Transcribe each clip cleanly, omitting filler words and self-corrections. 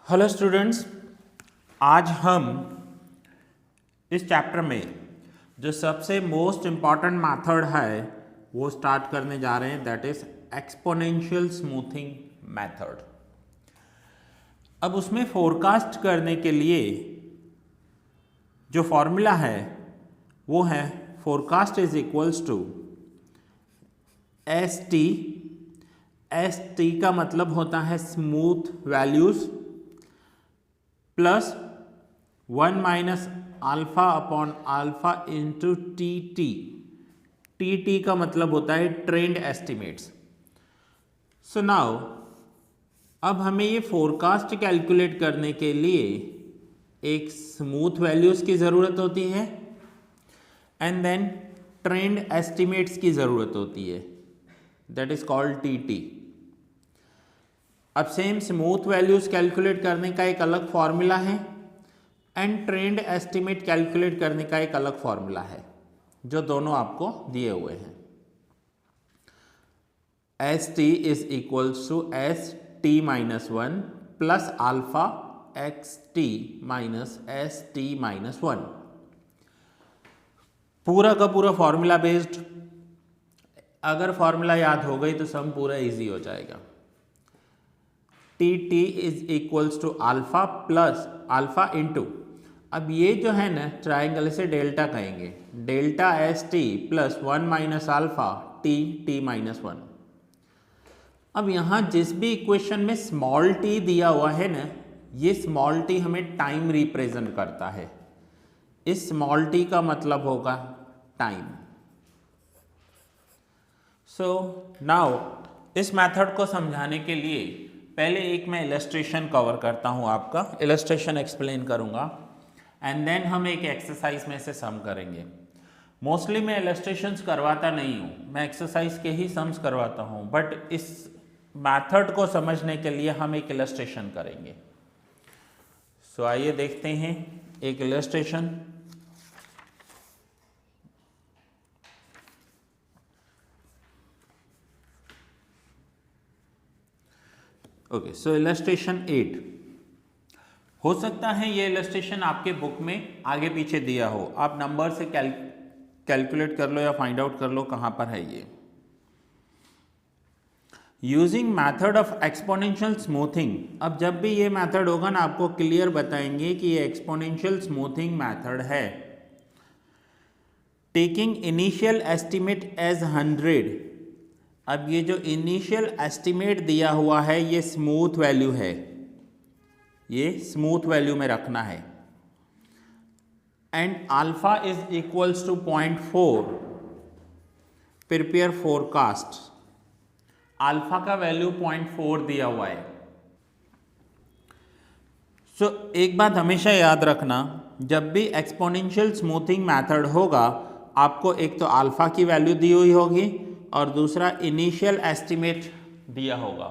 Hello students, आज हम इस चैप्टर में जो सबसे मोस्ट इम्पॉर्टेंट मेथड है वो स्टार्ट करने जा रहे हैं, that is exponential smoothing method. अब उसमें फोरकास्ट करने के लिए जो फॉर्मूला है वो है forecast is equals to S T. S T का मतलब होता है smooth values plus 1 minus alpha upon alpha into T T. T T का मतलब होता है ट्रेंड एस्टिमेट्स। सो नाउ अब हमें ये फोरकास्ट कैलकुलेट करने के लिए एक स्मूथ वैल्यूज की ज़रूरत होती है एंड देन ट्रेंड एस्टिमेट्स की ज़रूरत होती है, that is called T T. अब सेम स्मूथ वैल्यूज कैलकुलेट करने का एक अलग फॉर्मूला है एंड ट्रेंड एस्टिमेट कैलकुलेट करने का एक अलग फॉर्मूला है, जो दोनों आपको दिए हुए हैं। S T is equals to S T minus one plus alpha X T minus S T minus one. पूरा का पूरा फॉर्मूला बेस्ड। अगर फॉर्मूला याद हो गई तो सम पूरा इजी हो जाएगा। T T is equals to alpha plus alpha into, अब ये जो है ना ट्राइंगल से डेल्टा कहेंगे, delta S T plus 1 minus alpha T T minus one. अब यहाँ जिस भी इक्वेशन में स्मॉल टी दिया हुआ है ना, ये स्मॉल टी हमें टाइम रिप्रेजेंट करता है। इस स्मॉल टी का मतलब होगा टाइम। सो नाउ इस मेथड को समझाने के लिए पहले एक मैं इलस्ट्रेशन कवर करता हूँ, आपका इलस्ट्रेशन एक्सप्लेन करूँगा एंड देन हम एक एक्सरसाइज में से सम करेंगे। मोस्टली मैं इलस्ट्रेशंस करवाता नहीं हूँ, मैं एक्सरसाइज के ही सम्स करवाता हूँ, बट इस मेथड को समझने के लिए हम एक इलस्ट्रेशन करेंगे। सो आइए देखते हैं एक इलस्ट्रेशन। ओके, सो इलस्ट्रेशन 8। हो सकता है ये इलस्ट्रेशन आपके बुक में आगे पीछे दिया हो, आप नंबर से कैलकुलेट कर लो या फाइंड आउट कर लो कहाँ पर है ये। Using method of exponential smoothing. अब जब भी ये मैथड होगा ना, आपको क्लियर बताएंगे कि ये एक्सपोनेंशियल स्मूथिंग मैथड है। Taking initial estimate as 100। अब ये जो इनिशियल एस्टिमेट दिया हुआ है ये स्मूथ वैल्यू है, ये स्मूथ वैल्यू में रखना है and alpha is equals to 0.4। Prepare forecast, alpha का वैल्यू 0.4 दिया हुआ है। सो एक बात हमेशा याद रखना, जब भी एक्सपोनेंशियल स्मूथिंग मेथड होगा आपको एक तो अल्फा की वैल्यू दी हुई होगी और दूसरा इनिशियल एस्टिमेट दिया होगा,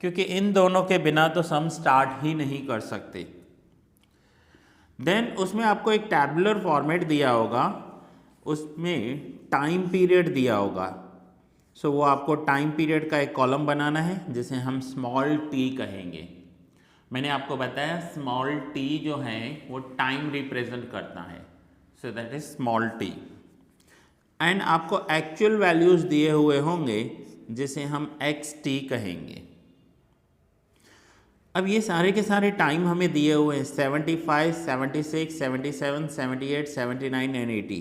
क्योंकि इन दोनों के बिना तो सम स्टार्ट ही नहीं कर सकते। देन उसमें आपको एक टैबुलर फॉर्मेट दिया होगा, उसमें टाइम पीरियड दिया होगा। सो वो आपको टाइम पीरियड का एक कॉलम बनाना है जिसे हम स्मॉल टी कहेंगे। मैंने आपको बताया स्मॉल टी जो है वो टाइम रिप्रेजेंट करता है, so that is small T. And आपको एक्चुअल वैल्यूज दिए हुए होंगे जिसे हम एक्स टी कहेंगे। अब ये सारे के सारे टाइम हमें दिए हुए हैं 75, 76, 77, 78, 79 एंड 80।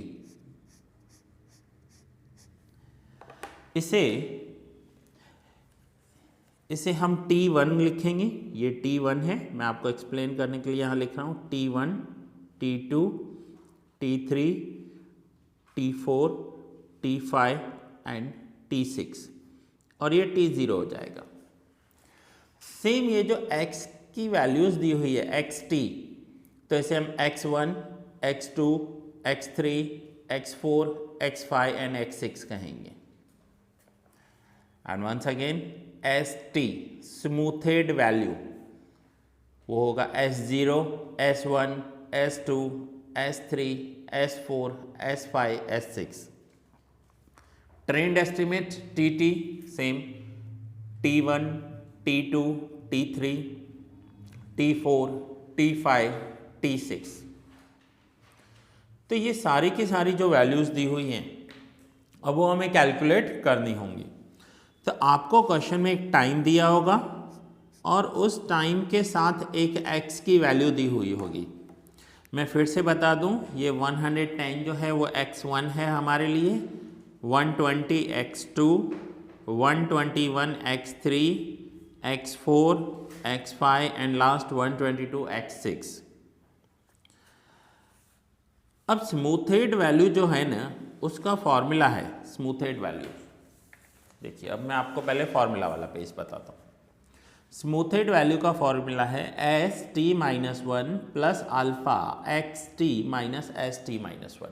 इसे हम T1 लिखेंगे, ये T1 है, मैं आपको एक्सप्लेन करने के लिए यहाँ लिख रहा हूँ T1, T2, T3, T4, T5 and T6 और ये T0 हो जाएगा। सेम ये जो x की वैल्यूज दी हुई है xt, तो इसे हम x1, x2, x3, x4, x5 and x6 कहेंगे। And once again st smoothed value वो होगा s0, s1, s2, s3, s4, s5, s6। Trend estimate tt same T1, T2, T3, T4, T5, T6। तो ये सारी की सारी जो वैल्यूज़ दी हुई हैं अब वो हमें कैलकुलेट करनी होंगी। तो आपको क्वेश्चन में एक टाइम दिया होगा और उस टाइम के साथ एक x की वैल्यू दी हुई होगी। मैं फिर से बता दूं, ये 110 जो है वो x1 है हमारे लिए, 120 x2, 121 x3, x4, x5 and last 122 x6। अब स्मूथेड वैल्यू जो है ना उसका फॉर्मूला है स्मूथेड वैल्यू। देखिए अब मैं आपको पहले फॉर्मूला वाला पेज बताता हूँ। स्मूथेड वैल्यू का फॉर्मूला है S T minus one plus alpha X T minus S T minus one.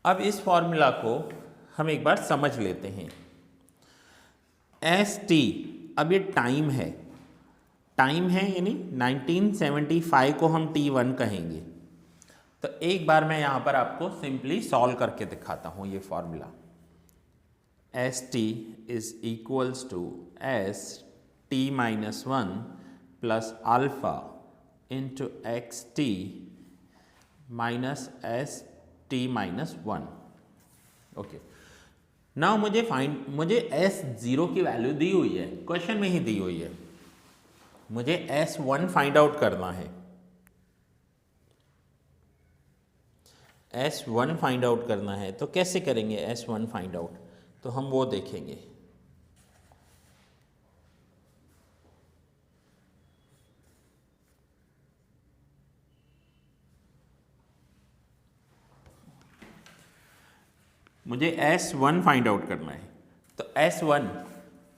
अब इस फॉर्मूला को हम एक बार समझ लेते हैं। एस टी अब ये टाइम है यानी 1975 को हम T1 कहेंगे। तो एक बार मैं यहाँ पर आपको सिंपली सॉल्व करके दिखाता हूँ ये formula. S T is equals to S T minus one plus alpha into X T minus S T minus one. Okay, now मुझे एस जीरो की वैल्यू दी हुई है, क्वेश्चन में ही दी हुई है। मुझे एस वन फाइंड आउट करना है। S1 फाइंड आउट करना है तो कैसे करेंगे S1 फाइंड आउट, तो हम वो देखेंगे। मुझे S1 फाइंड आउट करना है तो S1,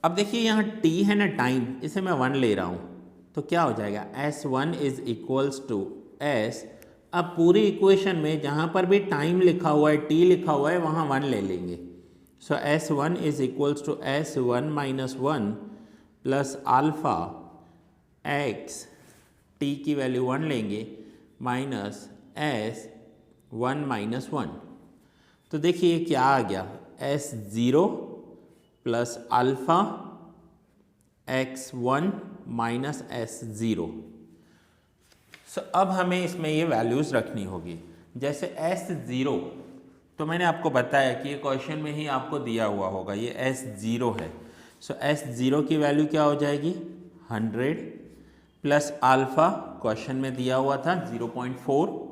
अब देखिए यहाँ T है ना टाइम, इसे मैं 1 ले रहा हूँ तो क्या हो जाएगा S1 is equals to S। अब पूरी इक्वेशन में जहाँ पर भी टाइम लिखा हुआ है T लिखा हुआ है वहाँ 1 ले लेंगे। So S1 is equals to S1 minus one plus alpha X T की वैल्यू 1 लेंगे माइनस S1 माइनस वन। तो देखिए क्या आ गया S0 plus alpha x1 minus S0। सो अब हमें इसमें ये वैल्यूज़ रखनी होगी। जैसे S0 तो मैंने आपको बताया कि ये क्वेश्चन में ही आपको दिया हुआ होगा, ये S0 है। सो S0 की वैल्यू क्या हो जाएगी 100 प्लस अल्फ़ा क्वेश्चन में दिया हुआ था 0.4,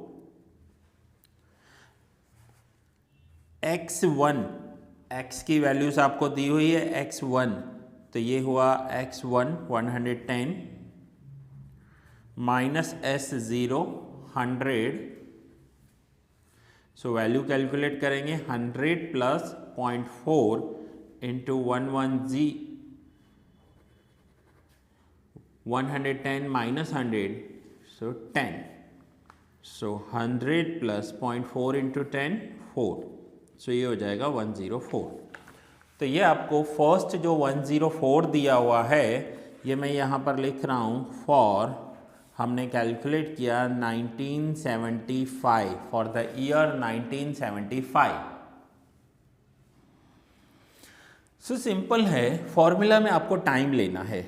x1 x की वैल्यूज़ आपको दी हुई है x1, तो ये हुआ x1 110 minus S0 100। So value calculate करेंगे 100 प्लस 0.4 इंटू 110 माइनस 100 सो 10। सो 100 प्लस 0.4 इंटू 10 4, सो ये हो जाएगा 104। तो ये आपको फर्स्ट जो 104 दिया हुआ है ये मैं यहाँ पर लिख रहा हूँ फॉर, हमने कैलकुलेट किया 1975 for the year 1975। So simple है, फॉर्मूला में आपको टाइम लेना है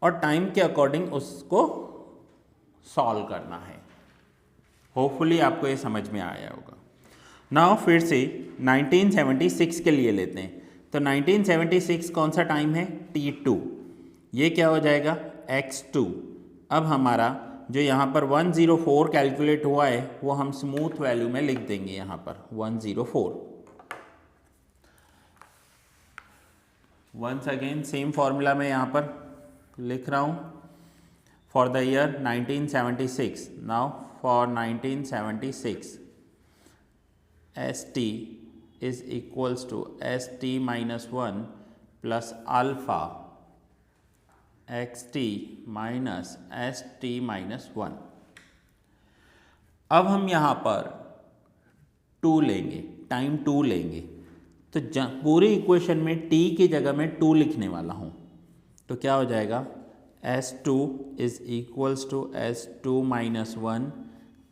और टाइम के अकॉर्डिंग उसको सॉल्व करना है। होपफुली आपको ये समझ में आया होगा। नाउ फिर से 1976 के लिए लेते हैं। तो 1976 कौन सा टाइम है T2, ये क्या हो जाएगा x2। अब हमारा जो यहाँ पर 104 कैलकुलेट हुआ है वो हम स्मूथ वैल्यू में लिख देंगे यहाँ पर 104। वंस अगेन सेम फॉर्मूला में यहाँ पर लिख रहा हूँ for the year 1976। Now for 1976 ST is equals to ST minus 1 plus alpha XT minus ST minus 1। अब हम यहाँ पर 2 लेंगे, टाइम 2 लेंगे, तो पूरी इक्वेशन में t की जगह में 2 लिखने वाला हूँ। तो क्या हो जाएगा S2 is equals to S2 minus 1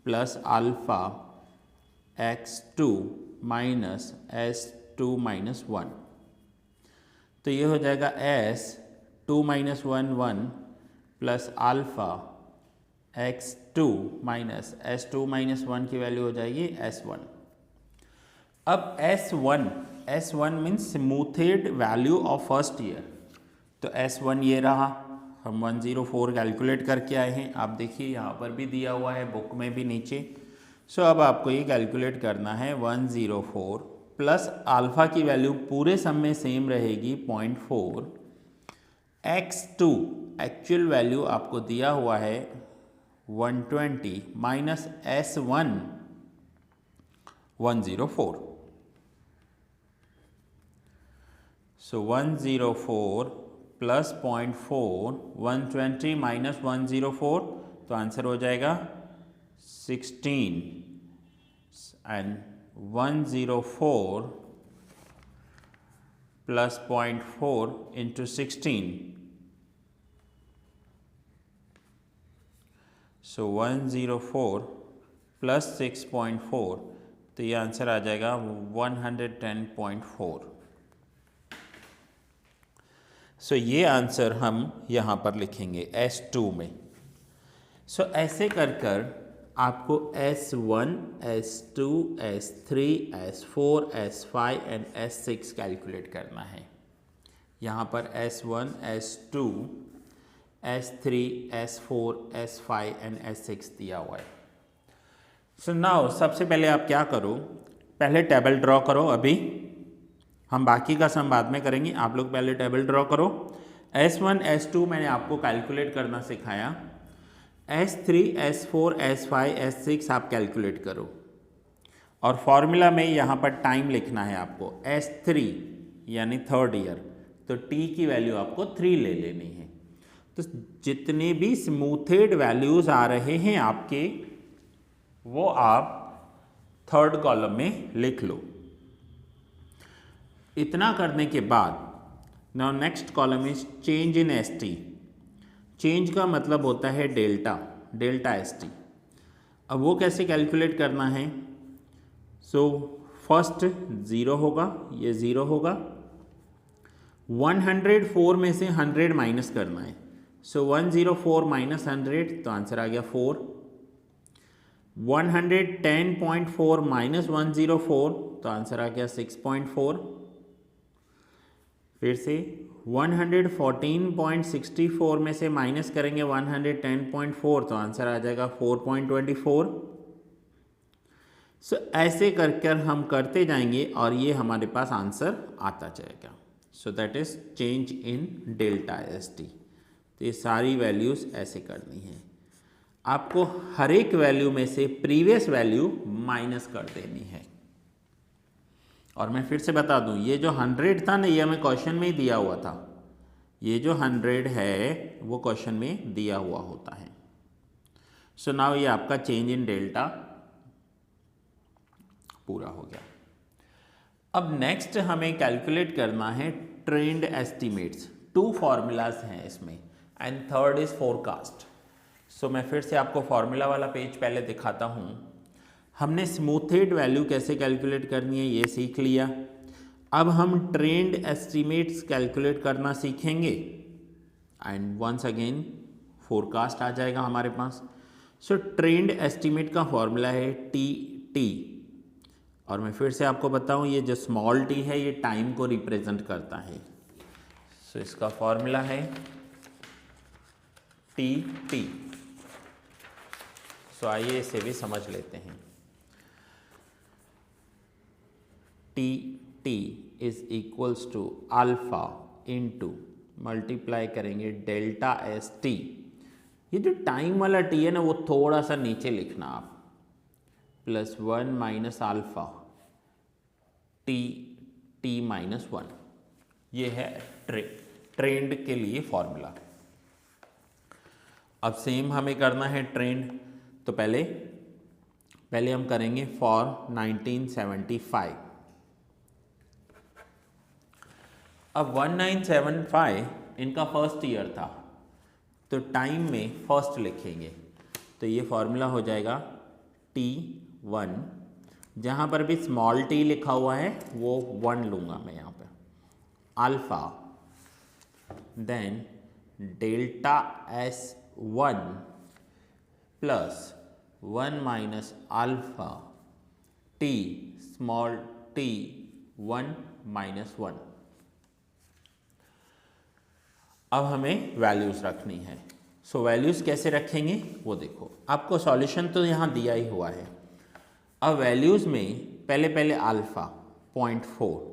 plus alpha x2 minus S2 minus 1। तो ये हो जाएगा S2 minus 1 1 plus alpha x2 minus S2 minus 1 की वैल्यू हो जाएगी S1। अब S1 means smoothed value of first year, तो S1 ये रहा, हम 104 कैलकुलेट करके आए हैं। आप देखिए यहाँ पर भी दिया हुआ है, बुक में भी नीचे। सो अब आपको ये कैलकुलेट करना है 104 प्लस अल्फ़ा की वैल्यू पूरे सम में सेम रहेगी 0.4, x2 एक्चुअल वैल्यू आपको दिया हुआ है 120 माइनस S1 104। सो 104 प्लस 0.4, 120 माइनस 104, तो आंसर हो जाएगा 16 and 104 plus 0.4 into 16, so 104 plus 6.4, तो ये आंसर आ जाएगा 110.4। सो ये आंसर हम यहाँ पर लिखेंगे S2 में। सो ऐसे कर आपको S1, S2, S3, S4, S5 and S6 calculate करना है। यहाँ पर S1, S2, S3, S4, S5 and S6 दिया हुआ है। सो नाउ सबसे पहले आप क्या करो, पहले टेबल ड्रॉ करो। अभी हम बाकी का सम बाद में करेंगे, आप लोग पहले टेबल ड्रॉ करो। S1, S2 मैंने आपको कैलकुलेट करना सिखाया, S3, S4, S5, S6 आप कैलकुलेट करो। और फॉर्मूला में यहाँ पर टाइम लिखना है आपको, S3 यानी थर्ड ईयर, तो T की वैल्यू आपको 3 ले लेनी है। तो जितने भी स्मूथेड वैल्यूज़ आ रहे हैं आपके, वो आप थर्ड कॉलम में लिख लो। इतना करने के बाद now next column is change in ST। Change का मतलब होता है डेल्टा ST। अब वो कैसे कैलकुलेट करना है, सो फर्स्ट 0 होगा, ये 0 होगा, 104 में से 100 माइनस करना है, सो 104 माइनस 100, तो आंसर आ गया 4। 110.4 माइनस 104, तो आंसर आ गया 6.4। फिर से 114.64 में से माइनस करेंगे 110.4, तो आंसर आ जाएगा 4.24। सो ऐसे कर हम करते जाएंगे और ये हमारे पास आंसर आता जाएगा। So that is change in delta ST। तो ये सारी वैल्यूज़ ऐसे करनी है, आपको हर एक वैल्यू में से प्रीवियस वैल्यू माइनस कर देनी है। और मैं फिर से बता दूं, ये जो 100 था ना, ये हमें क्वेश्चन में ही दिया हुआ था। ये जो 100 है वो क्वेश्चन में दिया हुआ होता है। सो नाउ ये आपका चेंज इन डेल्टा पूरा हो गया। अब नेक्स्ट हमें कैलकुलेट करना है ट्रेंड एस्टिमेट्स। 2 फॉर्मूलाज हैं इसमें एंड थर्ड इज फोरकास्ट। सो मैं फिर से आपको फॉर्मूला वाला पेज पहले दिखाता हूँ। हमने स्मूथेड वैल्यू कैसे कैलकुलेट करनी है ये सीख लिया। अब हम ट्रेंड एस्टिमेट्स कैलकुलेट करना सीखेंगे एंड वंस अगेन फोरकास्ट आ जाएगा हमारे पास। सो ट्रेंड एस्टिमेट का फॉर्मूला है TT। और मैं फिर से आपको बताऊं, ये जो स्मॉल t है ये टाइम को रिप्रेजेंट करता है। सो इसका फॉर्मूला है TT। सो आइए इसे भी समझ लेते हैं। TT is equals to alpha into multiply करेंगे डेल्टा ST। ये जो टाइम वाला T है ना, वो थोड़ा सा नीचे लिखना आप, plus 1 minus alpha T minus 1। ये है ट्रेंड के लिए फॉर्मूला। अब सेम हमें करना है ट्रेंड, तो पहले हम करेंगे फॉर 1975। अब 1975 इनका फर्स्ट ईयर था, तो टाइम में फर्स्ट लिखेंगे, तो ये फॉर्मूला हो जाएगा T1। जहाँ पर भी स्मॉल t लिखा हुआ है वो 1 लूँगा मैं यहाँ पे, alpha then delta S1 plus 1 minus alpha T small t 1 minus 1। अब हमें वैल्यूज़ रखनी है। सो वैल्यूज़ कैसे रखेंगे वो देखो, आपको सॉल्यूशन तो यहाँ दिया ही हुआ है। अब वैल्यूज़ में पहले अल्फ़ा 0.4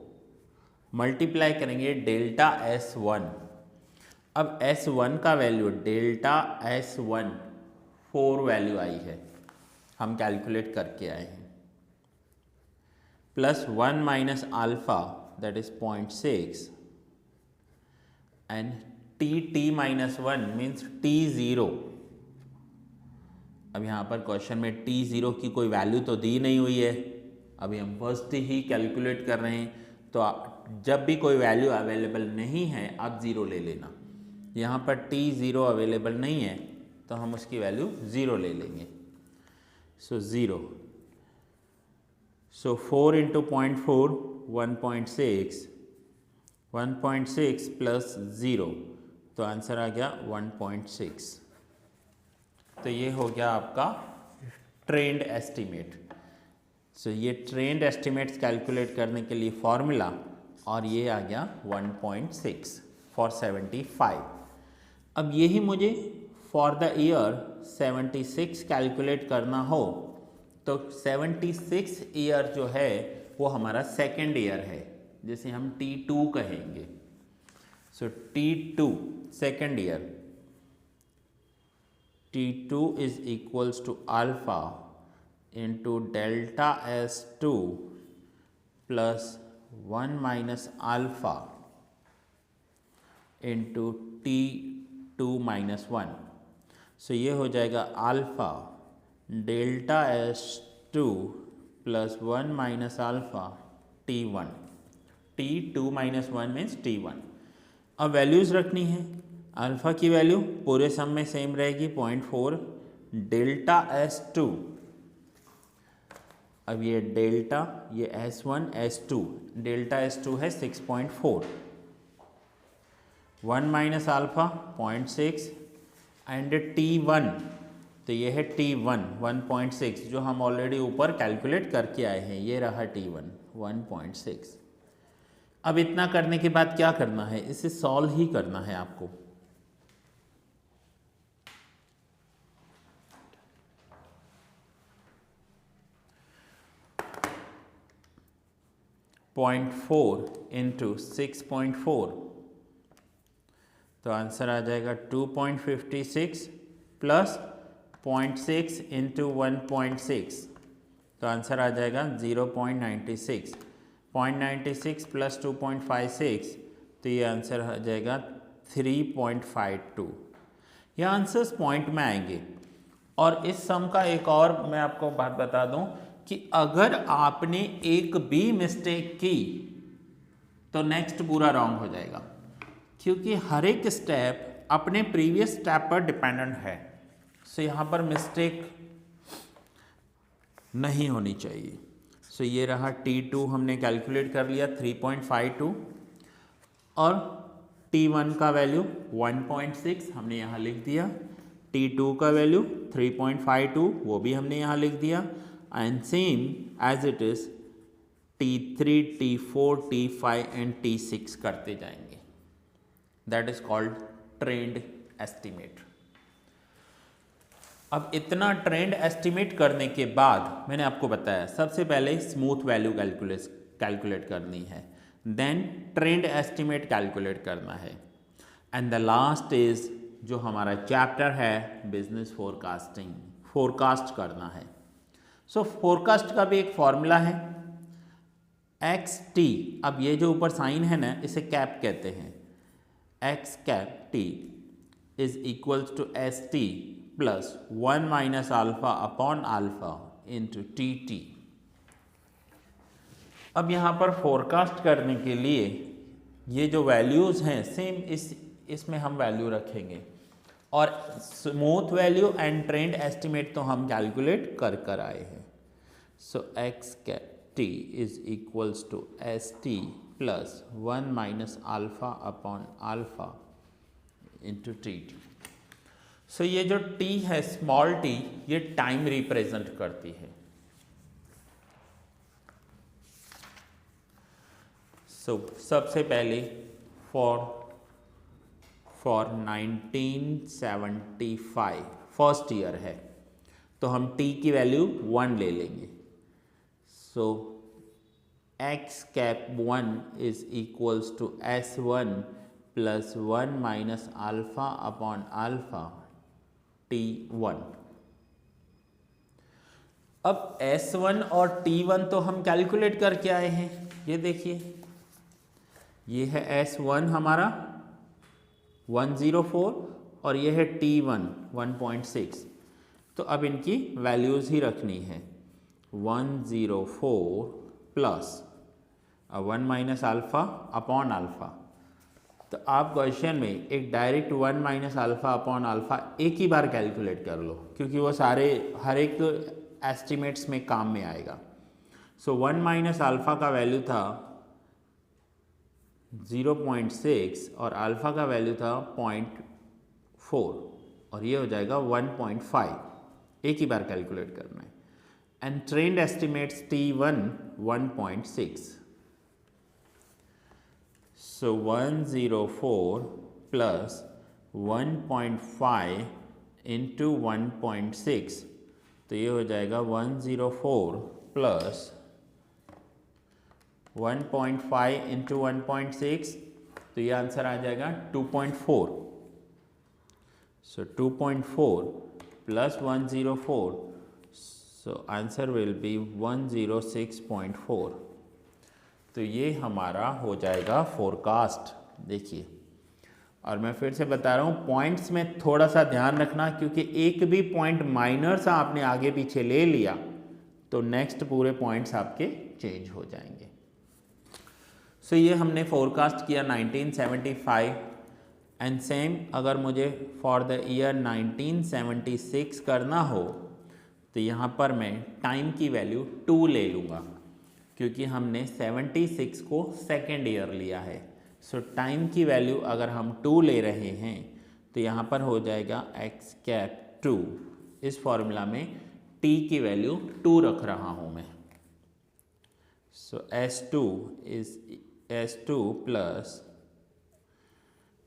मल्टीप्लाई करेंगे डेल्टा S1। अब S1 का वैल्यू डेल्टा S1 4 वैल्यू आई है, हम कैलकुलेट करके आए हैं, plus 1 minus alpha that is 0.6 and T minus 1 means T0। अब यहाँ पर क्वेश्चन में T0 की कोई वैल्यू तो दी नहीं हुई है, अभी हम फर्स्ट ही कैलकुलेट कर रहे हैं, तो जब भी कोई वैल्यू अवेलेबल नहीं है आप ज़ीरो ले लेना। यहाँ पर T0 अवेलेबल नहीं है तो हम उसकी वैल्यू ज़ीरो ले लेंगे। सो ज़ीरो, सो 4 इंटू 0.4 1.6, 1.6 प्लस ज़ीरो, तो आंसर आ गया 1.6। तो ये हो गया आपका ट्रेंड एस्टीमेट। सो ये ट्रेंड एस्टीमेट्स कैलकुलेट करने के लिए फॉर्मूला, और ये आ गया 1.6 फॉर 75। अब यही मुझे फॉर द ईयर 76 कैलकुलेट करना हो तो 76 ईयर जो है वो हमारा सेकेंड ईयर है, जिसे हम T2 कहेंगे। सो T2 second year, T2 is equals to alpha into delta S2 plus 1 minus alpha into T2 minus 1। सो ये हो जाएगा alpha delta S2 plus 1 minus alpha T1, T2 minus 1 means T1। अब values रखनी है। अल्फ़ा की value पूरे सम में same रहेगी 0.4, डेल्टा S2, अब ये डेल्टा, ये S1 S2, डेल्टा S2 है 6.4, 1 माइनस अल्फ़ा 0.6 एंड T1, तो ये है T1 1.6 जो हम ऑलरेडी ऊपर कैलकुलेट करके आए हैं, ये रहा T1 1.6। अब इतना करने के बाद क्या करना है, इसे सॉल्व ही करना है आपको। पॉइंट 4 इंटू 6.4, तो आंसर आ जाएगा 2.56 प्लस 0.6 इंटू 1.6, तो आंसर आ जाएगा 0.96, 0.96 प्लस 2.56, तो ये आंसर आ जाएगा 3.52। ये आंसर्स पॉइंट में आएंगे। और इस सम का एक और मैं आपको बात बता दूं कि अगर आपने एक भी मिस्टेक की तो नेक्स्ट पूरा रॉन्ग हो जाएगा, क्योंकि हर एक स्टेप अपने प्रीवियस स्टेप पर डिपेंडेंट है। सो यहाँ पर मिस्टेक नहीं होनी चाहिए। सो ये रहा T2 हमने कैलकुलेट कर लिया 3.52, और T1 का वैल्यू 1.6 हमने यहाँ लिख दिया, T2 का वैल्यू 3.52 वो भी हमने यहाँ लिख दिया, and same as it is T3, T4, T5 and T6 करते जाएंगे। That is called trend estimate. अब इतना ट्रेंड एस्टीमेट करने के बाद मैंने आपको बताया सबसे पहले स्मूथ वैल्यू कैलकुलेट करनी है, देन ट्रेंड एस्टीमेट कैलकुलेट करना है, एंड द लास्ट इज जो हमारा चैप्टर है बिजनेस फोरकास्टिंग, फोरकास्ट करना है। सो फोरकास्ट का भी एक फॉर्मूला है XT। अब ये जो ऊपर साइन है ना, इसे कैप कहते हैं, X cap T is equals to ST plus 1 minus alpha upon alpha into TT। अब यहाँ पर फोरकास्ट करने के लिए ये जो वैल्यूज़ हैं सेम इसमें हम वैल्यू रखेंगे, और smooth value and trend estimate तो हम कैलकुलेट कर आए हैं। So X cap T is equals to ST plus 1 minus alpha upon alpha into T2। So ये जो T है स्मॉल t, ये टाइम रिप्रेजेंट करती है। सो सबसे पहले फॉर 1975 फर्स्ट ईयर है, तो हम t की वैल्यू 1 ले लेंगे। So x cap 1 is equals to S1 plus 1 minus alpha upon alpha T1। अब S1 और T1 तो हम कैलकुलेट करके आए हैं, ये देखिए, ये है S1 हमारा 104 और ये है T1 1.6। तो अब इनकी वैल्यूज़ ही रखनी है। 104 plus 1 minus alpha upon alpha. तो आप क्वेश्चन में एक direct 1 minus alpha upon alpha एक ही बार कैलकुलेट कर लो, क्योंकि वो सारे हर एक एस्टिमेट्स में काम में आएगा। सो 1 माइनस अल्फ़ा का वैल्यू था 0.6 और अल्फ़ा का वैल्यू था 0.4 और ये हो जाएगा 1.5। एक ही बार कैलकुलेट करना है। And trend estimates T1 1.6। So 104 plus 1.5 into 1.6, तो ये हो जाएगा 104 प्लस 1.5 इंटू 1.6, तो ये आंसर आ जाएगा 2.4। सो 2.4 plus 104, so answer will be 106.4। तो ये हमारा हो जाएगा फोरकास्ट। देखिए, और मैं फिर से बता रहा हूँ, पॉइंट्स में थोड़ा सा ध्यान रखना, क्योंकि एक भी पॉइंट माइनर सा आपने आगे पीछे ले लिया तो नेक्स्ट पूरे पॉइंट्स आपके चेंज हो जाएंगे। सो ये हमने फोरकास्ट किया 1975। एंड सेम अगर मुझे फॉर द ईयर 1976 करना हो तो यहाँ पर मैं टाइम की वैल्यू 2 ले लूँगा, क्योंकि हमने 76 को सेकेंड ईयर लिया है। सो टाइम की वैल्यू अगर हम 2 ले रहे हैं तो यहाँ पर हो जाएगा x कैप 2। इस फॉर्मूला में t की वैल्यू 2 रख रहा हूँ मैं। सो S2 is S2 plus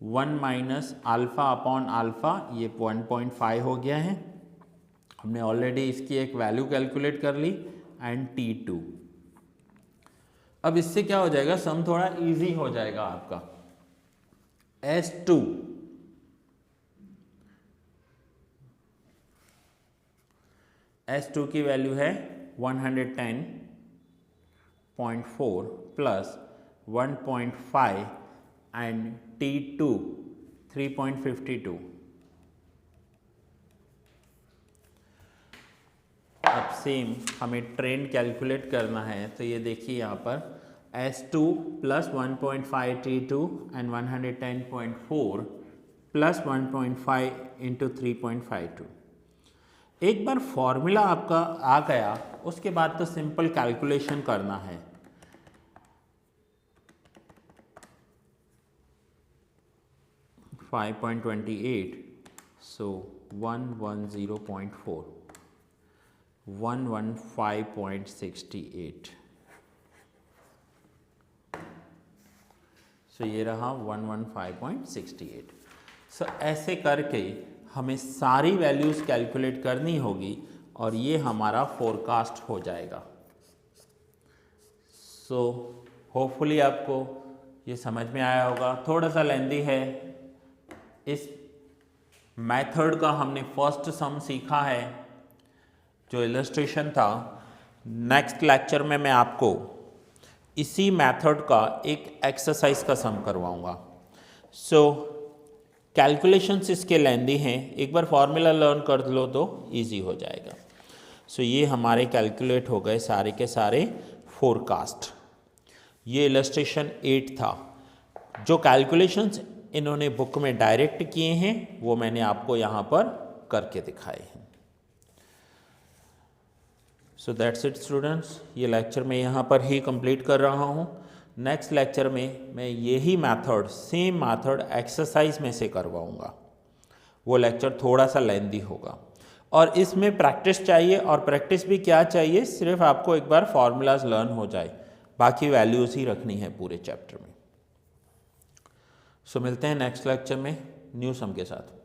1 minus alpha upon alpha, ये 1.5 हो गया है। हमने ऑलरेडी इसकी एक वैल्यू कैलकुलेट कर ली, एंड T2। अब इससे क्या हो जाएगा, सम थोड़ा इजी हो जाएगा आपका। S2 की वैल्यू है 110.4 प्लस 1.5 एंड T2 3.52। अब सेम हमें ट्रेंड कैलकुलेट करना है, तो ये देखिए यहाँ पर S2 plus 1.5 T2 and 110.4 plus 1.5 into 3.52। एक बार फॉर्मूला आपका आ गया, उसके बाद तो सिंपल कैलकुलेशन करना है। फाइव 5.28, सो 110.4 115.68। सो ये रहा 115.68। सो ऐसे करके हमें सारी वैल्यूज़ कैलकुलेट करनी होगी और ये हमारा फोरकास्ट हो जाएगा। सो होपफुली आपको ये समझ में आया होगा। थोड़ा सा लेंदी है। इस मेथड का हमने फर्स्ट सम सीखा है, जो इलस्ट्रेशन था। नेक्स्ट लेक्चर में मैं आपको इसी मेथड का एक एक्सरसाइज का सम करवाऊंगा। सो कैलकुलेशंस इसके लेंदी हैं, एक बार फॉर्मूला लर्न कर लो तो इजी हो जाएगा। सो ये हमारे कैलकुलेट हो गए सारे के सारे फोरकास्ट। ये इलस्ट्रेशन 8 था। जो कैलकुलेशंस इन्होंने बुक में डायरेक्ट किए हैं वो मैंने आपको यहाँ पर करके दिखाए हैं। सो दैट्स इट स्टूडेंट्स, ये लेक्चर मैं यहाँ पर ही कंप्लीट कर रहा हूँ। नेक्स्ट लेक्चर में मैं यही मेथड, सेम मेथड एक्सरसाइज में से करवाऊँगा। वो लेक्चर थोड़ा सा लेंदी होगा और इसमें प्रैक्टिस चाहिए, और प्रैक्टिस भी क्या चाहिए, सिर्फ आपको एक बार फॉर्मूलाज लर्न हो जाए, बाकी वैल्यूज़ ही रखनी है पूरे चैप्टर में। सो मिलते हैं नेक्स्ट लेक्चर में न्यू सम के साथ।